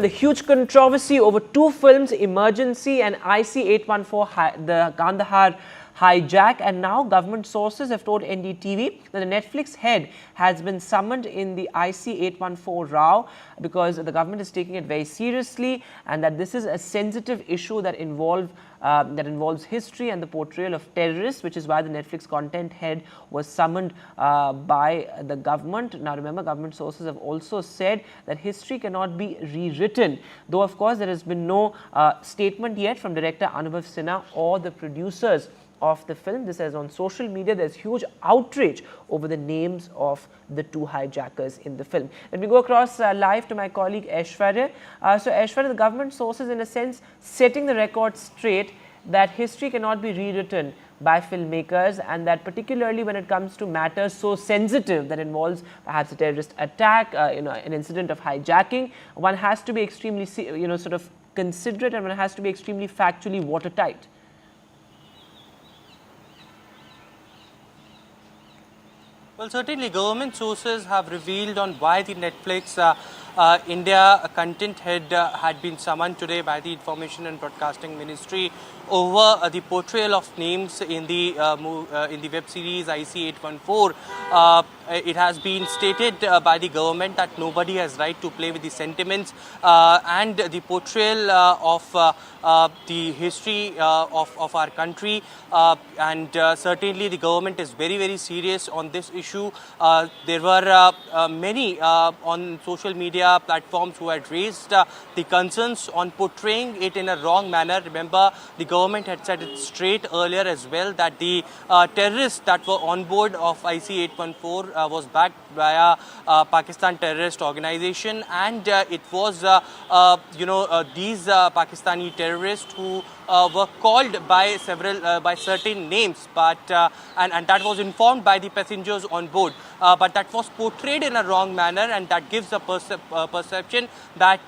The huge controversy over two films, Emergency and IC814, the Kandahar Hijack, and now government sources have told NDTV that the Netflix head has been summoned in the IC814 row because the government is taking it very seriously, and that this is a sensitive issue that involves history and the portrayal of terrorists, which is why the Netflix content head was summoned by the government. Now remember, government sources have also said that history cannot be rewritten, though of course there has been no statement yet from director Anubhav Sinha or the producers of the film. This is on social media. There's huge outrage over the names of the two hijackers in the film. Let me go across live to my colleague Aishwarya. So Aishwarya, the government sources in a sense setting the record straight that history cannot be rewritten by filmmakers, and that particularly when it comes to matters so sensitive that involves perhaps a terrorist attack, an incident of hijacking, one has to be extremely sort of considerate, and one has to be extremely factually watertight. Well, certainly government sources have revealed on why the Netflix India content head had been summoned today by the Information and Broadcasting Ministry over the portrayal of names in the web series IC814. It has been stated by the government that nobody has right to play with the sentiments and the portrayal of the history of our country, and certainly the government is very, very serious on this issue. There were many on social media platforms who had raised the concerns on portraying it in a wrong manner. Remember, the government had said it straight earlier as well that the terrorists that were on board of IC814 was backed by a Pakistan terrorist organization, and it was these Pakistani terrorists who were called by certain names, but and that was informed by the passengers on board, but that was portrayed in a wrong manner, and that gives a perception that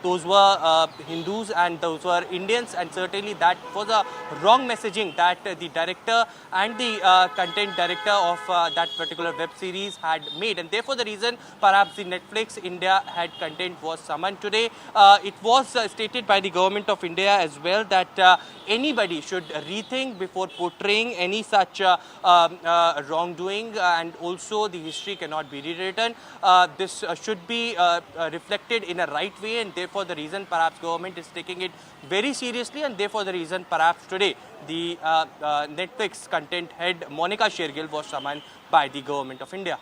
those were Hindus and those were Indians, and certainly that was a wrong messaging that the director and the content director of that particular web series had made, and therefore the reason perhaps the Netflix India head content was summoned today. It was stated by the government of India as well that anybody should rethink before portraying any such wrongdoing, and also the history cannot be rewritten. This should be reflected in a right way, and therefore the reason perhaps government is taking it very seriously, and therefore the reason perhaps today the Netflix content head Monica Shergill was summoned by the government of India.